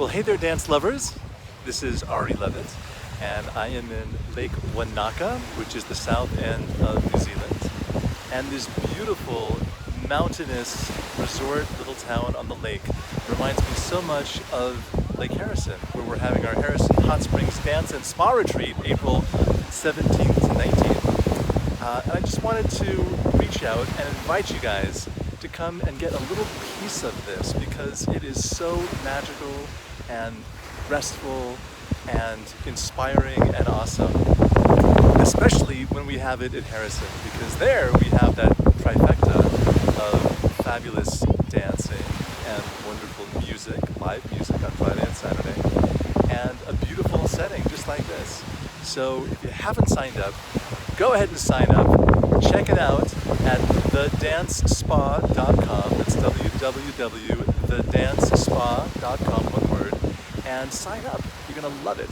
Well, hey there, dance lovers. This is Ari Levitt, and I am in Lake Wanaka, which is the south end of New Zealand, and this beautiful mountainous resort little town on the lake reminds me so much of Lake Harrison, where we're having our Harrison Hot Springs Dance and Spa Retreat, April 17th to 19th. And I just wanted to reach out and invite you guys to come and get a little piece of this because it is so magical and restful and inspiring and awesome, especially when we have it at Harrison, because there we have that trifecta of fabulous dancing and wonderful music, live music on Friday and Saturday, and a beautiful setting just like this. So if you haven't signed up, go ahead and sign up. Check it out at thedancespa.com. That's www.thedancespa.com, one word, and sign up. You're going to love it.